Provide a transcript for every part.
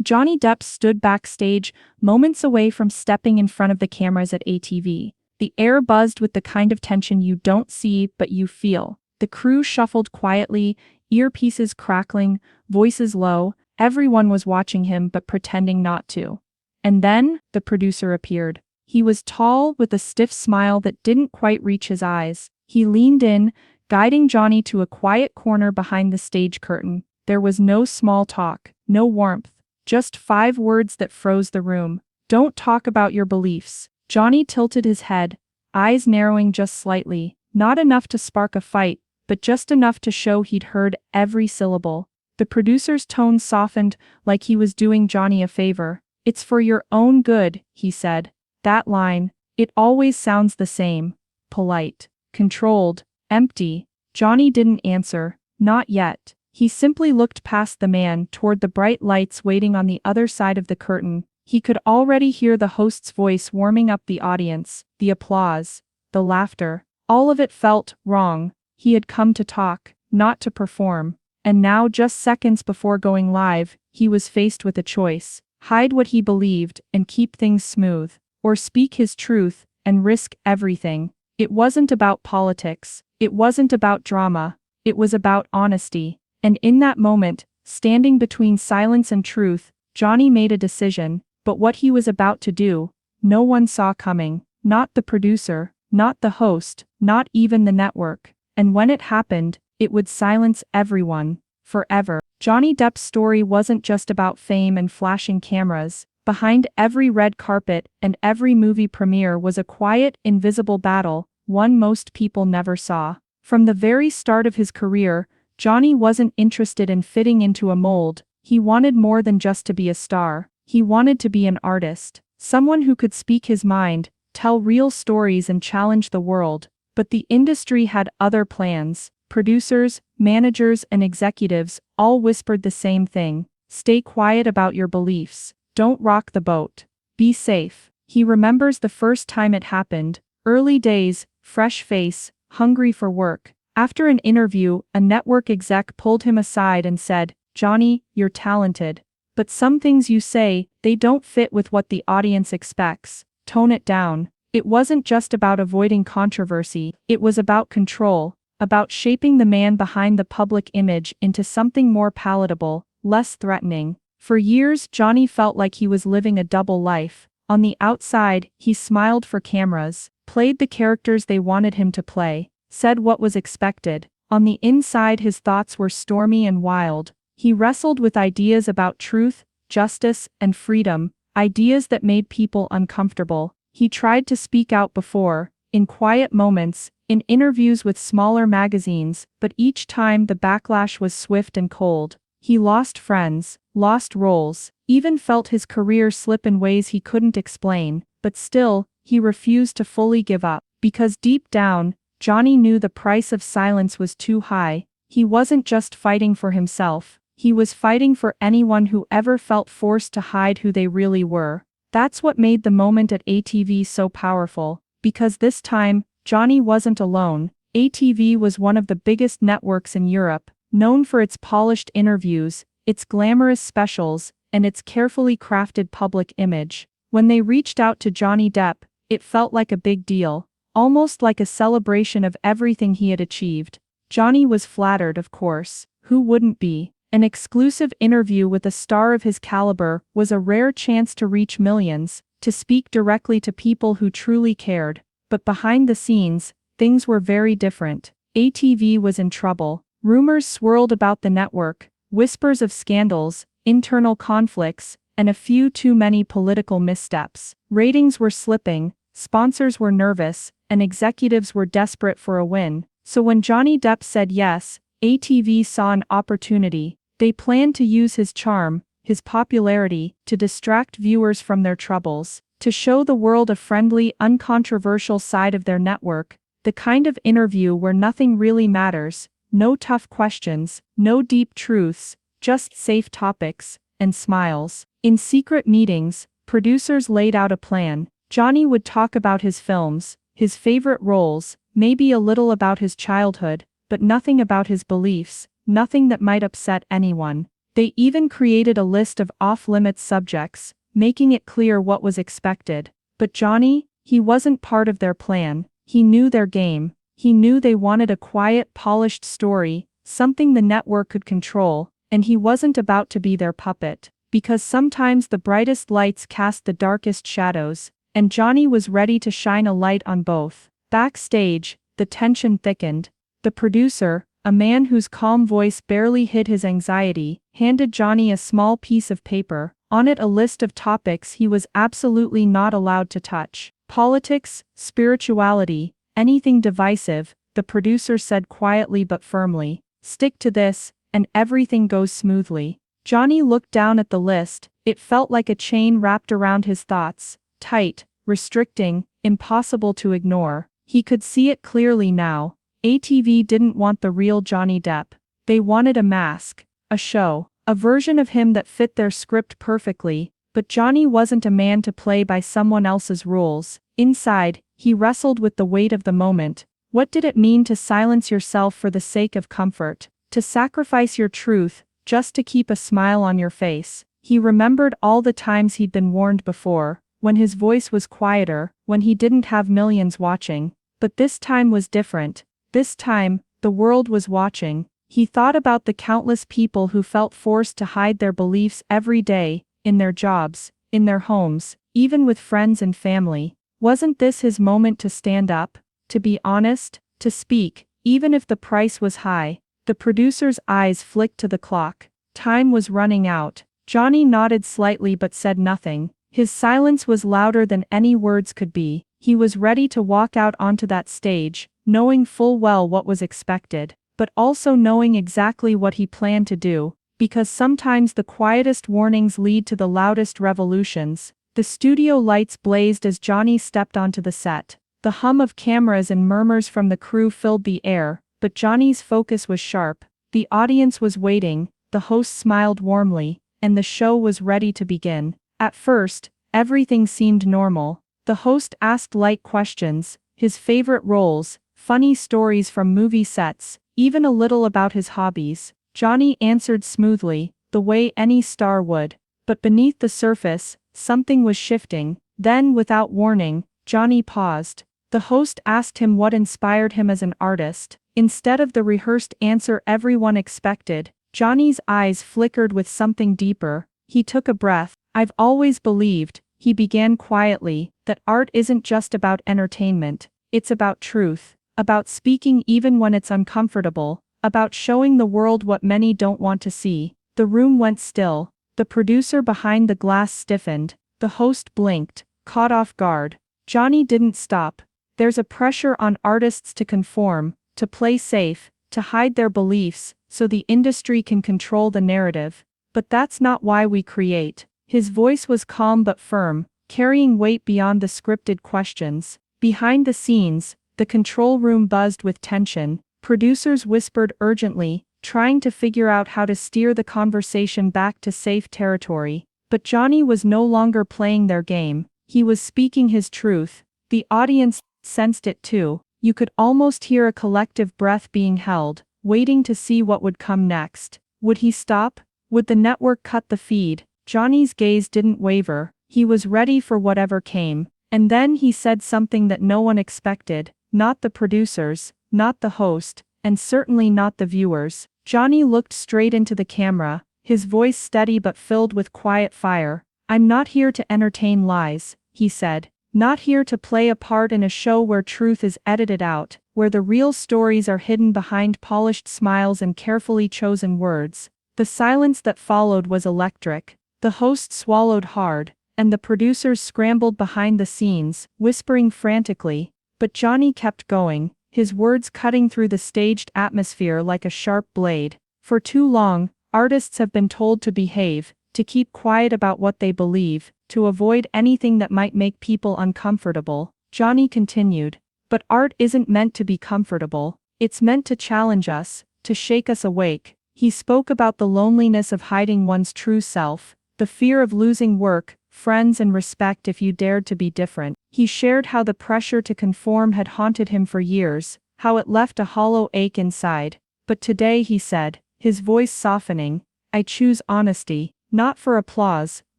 Johnny Depp stood backstage, moments away from stepping in front of the cameras at ATV. The air buzzed with the kind of tension you don't see but you feel. The crew shuffled quietly, earpieces crackling, voices low. Everyone was watching him but pretending not to. And then, the producer appeared. He was tall, with a stiff smile that didn't quite reach his eyes. He leaned in, guiding Johnny to a quiet corner behind the stage curtain. There was no small talk, no warmth, just 5 words that froze the room. "Don't talk about your beliefs." Johnny tilted his head, eyes narrowing just slightly, not enough to spark a fight, but just enough to show he'd heard every syllable. The producer's tone softened, like he was doing Johnny a favor. "It's for your own good," he said. That line, it always sounds the same. Polite, controlled, empty. Johnny didn't answer, not yet. He simply looked past the man toward the bright lights waiting on the other side of the curtain. He could already hear the host's voice warming up the audience, the applause, the laughter. All of it felt wrong. He had come to talk, not to perform. And now, just seconds before going live, he was faced with a choice: hide what he believed and keep things smooth, or speak his truth and risk everything. It wasn't about politics. It wasn't about drama. It was about honesty. And in that moment, standing between silence and truth, Johnny made a decision. But what he was about to do, no one saw coming. Not the producer, not the host, not even the network. And when it happened, it would silence everyone, forever. Johnny Depp's story wasn't just about fame and flashing cameras. Behind every red carpet and every movie premiere was a quiet, invisible battle, one most people never saw. From the very start of his career, Johnny wasn't interested in fitting into a mold. He wanted more than just to be a star. He wanted to be an artist, someone who could speak his mind, tell real stories and challenge the world. But the industry had other plans. Producers, managers, and executives all whispered the same thing: stay quiet about your beliefs. Don't rock the boat. Be safe. He remembers the first time it happened. Early days, fresh face, hungry for work. After an interview, a network exec pulled him aside and said, "Johnny, you're talented. But some things you say, they don't fit with what the audience expects. Tone it down." It wasn't just about avoiding controversy. It was about control, about shaping the man behind the public image into something more palatable, less threatening. For years, Johnny felt like he was living a double life. On the outside, he smiled for cameras, played the characters they wanted him to play, said what was expected. On the inside, his thoughts were stormy and wild. He wrestled with ideas about truth, justice, and freedom, ideas that made people uncomfortable. He tried to speak out before, in quiet moments, in interviews with smaller magazines, but each time the backlash was swift and cold. He lost friends, lost roles, even felt his career slip in ways he couldn't explain, but still, he refused to fully give up. Because deep down, Johnny knew the price of silence was too high. He wasn't just fighting for himself. He was fighting for anyone who ever felt forced to hide who they really were. That's what made the moment at ATV so powerful. Because this time, Johnny wasn't alone. ATV was one of the biggest networks in Europe, known for its polished interviews, its glamorous specials, and its carefully crafted public image. When they reached out to Johnny Depp, it felt like a big deal, almost like a celebration of everything he had achieved. Johnny was flattered, of course. Who wouldn't be? An exclusive interview with a star of his caliber was a rare chance to reach millions, to speak directly to people who truly cared. But behind the scenes, things were very different. ATV was in trouble. Rumors swirled about the network, whispers of scandals, internal conflicts, and a few too many political missteps. Ratings were slipping, sponsors were nervous, and executives were desperate for a win. So when Johnny Depp said yes, ATV saw an opportunity. They planned to use his charm, his popularity, to distract viewers from their troubles, to show the world a friendly, uncontroversial side of their network, the kind of interview where nothing really matters, no tough questions, no deep truths, just safe topics, and smiles. In secret meetings, producers laid out a plan. Johnny would talk about his films, his favorite roles, maybe a little about his childhood, but nothing about his beliefs, nothing that might upset anyone. They even created a list of off-limits subjects, making it clear what was expected. But Johnny, he wasn't part of their plan. He knew their game. He knew they wanted a quiet, polished story, something the network could control, and he wasn't about to be their puppet. Because sometimes the brightest lights cast the darkest shadows, and Johnny was ready to shine a light on both. Backstage, the tension thickened. The producer, a man whose calm voice barely hid his anxiety, handed Johnny a small piece of paper, on it a list of topics he was absolutely not allowed to touch. Politics, spirituality, anything divisive, the producer said quietly but firmly. Stick to this, and everything goes smoothly. Johnny looked down at the list. It felt like a chain wrapped around his thoughts, tight, restricting, impossible to ignore. He could see it clearly now. ATV didn't want the real Johnny Depp. They wanted a mask, a show, a version of him that fit their script perfectly, but Johnny wasn't a man to play by someone else's rules. Inside, he wrestled with the weight of the moment. What did it mean to silence yourself for the sake of comfort? To sacrifice your truth, just to keep a smile on your face? He remembered all the times he'd been warned before, when his voice was quieter, when he didn't have millions watching. But this time was different. This time, the world was watching. He thought about the countless people who felt forced to hide their beliefs every day, in their jobs, in their homes, even with friends and family. Wasn't this his moment to stand up, to be honest, to speak, even if the price was high? The producer's eyes flicked to the clock. Time was running out. Johnny nodded slightly but said nothing. His silence was louder than any words could be. He was ready to walk out onto that stage, knowing full well what was expected, but also knowing exactly what he planned to do, because sometimes the quietest warnings lead to the loudest revolutions. The studio lights blazed as Johnny stepped onto the set. The hum of cameras and murmurs from the crew filled the air, but Johnny's focus was sharp. The audience was waiting, the host smiled warmly, and the show was ready to begin. At first, everything seemed normal. The host asked light questions, his favorite roles, funny stories from movie sets, even a little about his hobbies. Johnny answered smoothly, the way any star would. But beneath the surface, something was shifting. Then, without warning, Johnny paused. The host asked him what inspired him as an artist. Instead of the rehearsed answer everyone expected, Johnny's eyes flickered with something deeper. He took a breath. I've always believed, he began quietly, that art isn't just about entertainment. It's about truth, about speaking even when it's uncomfortable, about showing the world what many don't want to see. The room went still. The producer behind the glass stiffened. The host blinked, caught off guard. Johnny didn't stop. There's a pressure on artists to conform, to play safe, to hide their beliefs, so the industry can control the narrative. But that's not why we create. His voice was calm but firm, carrying weight beyond the scripted questions. Behind the scenes, the control room buzzed with tension. Producers whispered urgently, trying to figure out how to steer the conversation back to safe territory. But Johnny was no longer playing their game. He was speaking his truth. The audience sensed it too. You could almost hear a collective breath being held, waiting to see what would come next. Would he stop? Would the network cut the feed? Johnny's gaze didn't waver. He was ready for whatever came. And then he said something that no one expected. Not the producers, not the host, and certainly not the viewers. Johnny looked straight into the camera, his voice steady but filled with quiet fire. I'm not here to entertain lies, he said. Not here to play a part in a show where truth is edited out, where the real stories are hidden behind polished smiles and carefully chosen words. The silence that followed was electric. The host swallowed hard, and the producers scrambled behind the scenes, whispering frantically. But Johnny kept going, his words cutting through the staged atmosphere like a sharp blade. For too long, artists have been told to behave, to keep quiet about what they believe, to avoid anything that might make people uncomfortable. Johnny continued. But art isn't meant to be comfortable. It's meant to challenge us, to shake us awake. He spoke about the loneliness of hiding one's true self, the fear of losing work, friends and respect if you dared to be different. He shared how the pressure to conform had haunted him for years, how it left a hollow ache inside. But today, he said, his voice softening, I choose honesty, not for applause,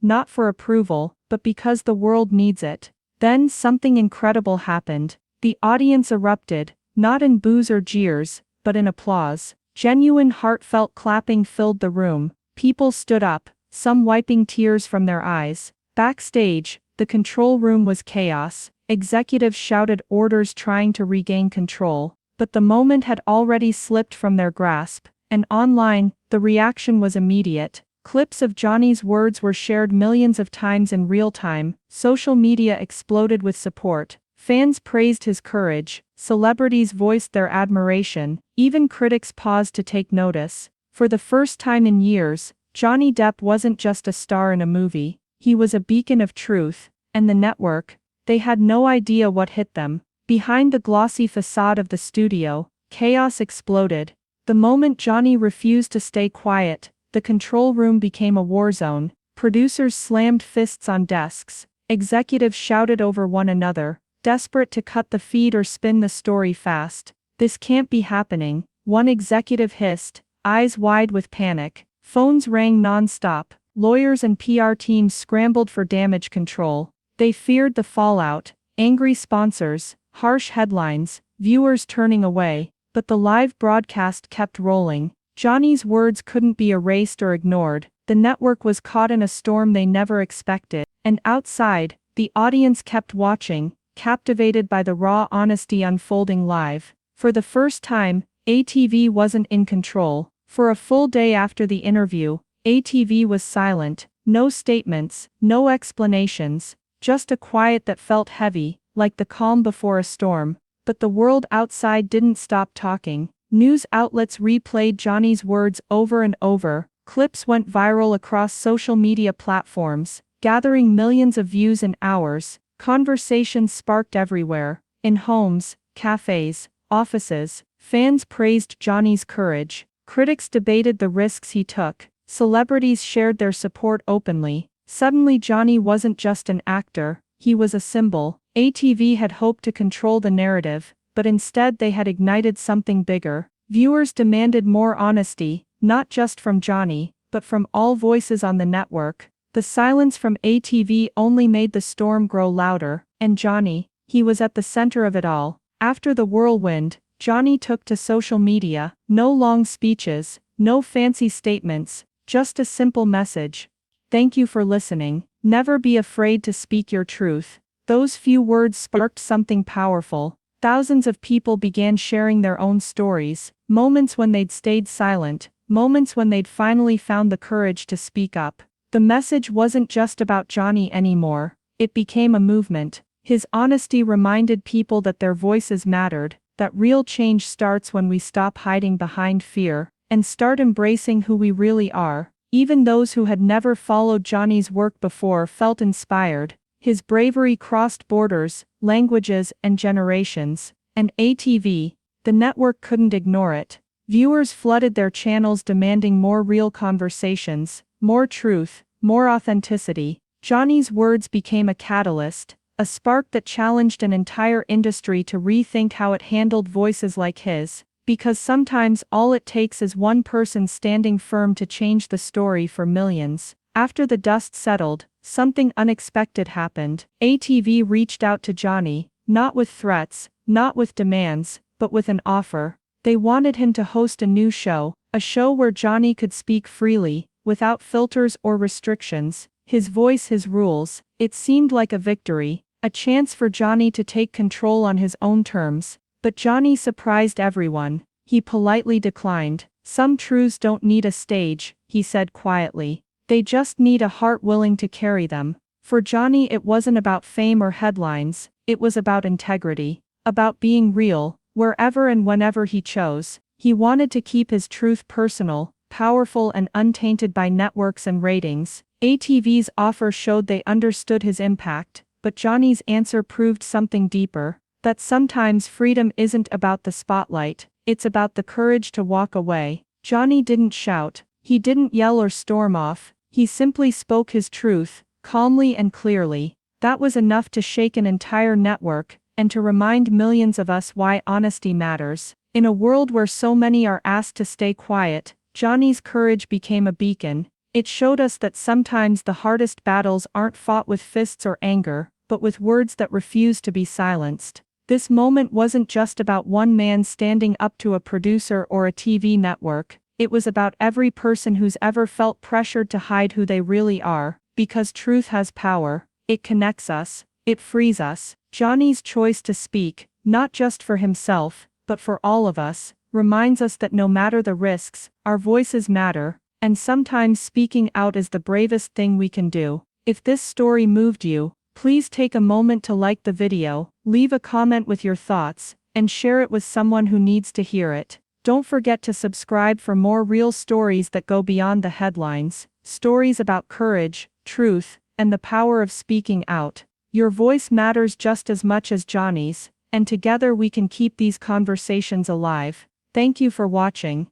not for approval, but because the world needs it. Then something incredible happened. The audience erupted, not in boos or jeers, but in applause. Genuine heartfelt clapping filled the room. People stood up, some wiping tears from their eyes. Backstage, the control room was chaos. Executives shouted orders trying to regain control, but the moment had already slipped from their grasp. And online, the reaction was immediate. Clips of Johnny's words were shared millions of times in real time. Social media exploded with support. Fans praised his courage. Celebrities voiced their admiration. Even critics paused to take notice. For the first time in years, Johnny Depp wasn't just a star in a movie. He was a beacon of truth. And the network, they had no idea what hit them. Behind the glossy facade of the studio, chaos exploded. The moment Johnny refused to stay quiet, the control room became a war zone. Producers slammed fists on desks. Executives shouted over one another, desperate to cut the feed or spin the story fast. "This can't be happening," one executive hissed, eyes wide with panic. Phones rang non-stop. Lawyers and PR teams scrambled for damage control. They feared the fallout, angry sponsors, harsh headlines, viewers turning away. But the live broadcast kept rolling. Johnny's words couldn't be erased or ignored. The network was caught in a storm they never expected. And outside, the audience kept watching, captivated by the raw honesty unfolding live. For the first time, ATV wasn't in control. For a full day after the interview, ATV was silent. No statements, no explanations, just a quiet that felt heavy, like the calm before a storm. But the world outside didn't stop talking. News outlets replayed Johnny's words over and over. Clips went viral across social media platforms, gathering millions of views in hours. Conversations sparked everywhere. In homes, cafes, offices, fans praised Johnny's courage. Critics debated the risks he took. Celebrities shared their support openly. Suddenly Johnny wasn't just an actor, he was a symbol. ATV had hoped to control the narrative, but instead they had ignited something bigger. Viewers demanded more honesty, not just from Johnny, but from all voices on the network. The silence from ATV only made the storm grow louder, and Johnny, he was at the center of it all. After the whirlwind, Johnny took to social media. No long speeches, no fancy statements, just a simple message. "Thank you for listening. Never be afraid to speak your truth." Those few words sparked something powerful. Thousands of people began sharing their own stories, moments when they'd stayed silent, moments when they'd finally found the courage to speak up. The message wasn't just about Johnny anymore, it became a movement. His honesty reminded people that their voices mattered, that real change starts when we stop hiding behind fear, and start embracing who we really are. Even those who had never followed Johnny's work before felt inspired. His bravery crossed borders, languages, and generations. And ATV, the network couldn't ignore it. Viewers flooded their channels demanding more real conversations, more truth, more authenticity. Johnny's words became a catalyst, a spark that challenged an entire industry to rethink how it handled voices like his. Because sometimes all it takes is one person standing firm to change the story for millions. After the dust settled, something unexpected happened. ATV reached out to Johnny, not with threats, not with demands, but with an offer. They wanted him to host a new show, a show where Johnny could speak freely, without filters or restrictions. His voice, his rules. It seemed like a victory, a chance for Johnny to take control on his own terms. But Johnny surprised everyone. He politely declined. "Some truths don't need a stage," he said quietly. "They just need a heart willing to carry them." For Johnny, it wasn't about fame or headlines, it was about integrity, about being real, wherever and whenever he chose. He wanted to keep his truth personal, powerful, and untainted by networks and ratings. ATV's offer showed they understood his impact, but Johnny's answer proved something deeper. That sometimes freedom isn't about the spotlight, it's about the courage to walk away. Johnny didn't shout, he didn't yell or storm off, he simply spoke his truth, calmly and clearly. That was enough to shake an entire network, and to remind millions of us why honesty matters. In a world where so many are asked to stay quiet, Johnny's courage became a beacon. It showed us that sometimes the hardest battles aren't fought with fists or anger, but with words that refuse to be silenced. This moment wasn't just about one man standing up to a producer or a TV network. It was about every person who's ever felt pressured to hide who they really are, because truth has power. It connects us, it frees us. Johnny's choice to speak, not just for himself, but for all of us, reminds us that no matter the risks, our voices matter, and sometimes speaking out is the bravest thing we can do. If this story moved you, please take a moment to like the video, leave a comment with your thoughts, and share it with someone who needs to hear it. Don't forget to subscribe for more real stories that go beyond the headlines, stories about courage, truth, and the power of speaking out. Your voice matters just as much as Johnny's, and together we can keep these conversations alive. Thank you for watching.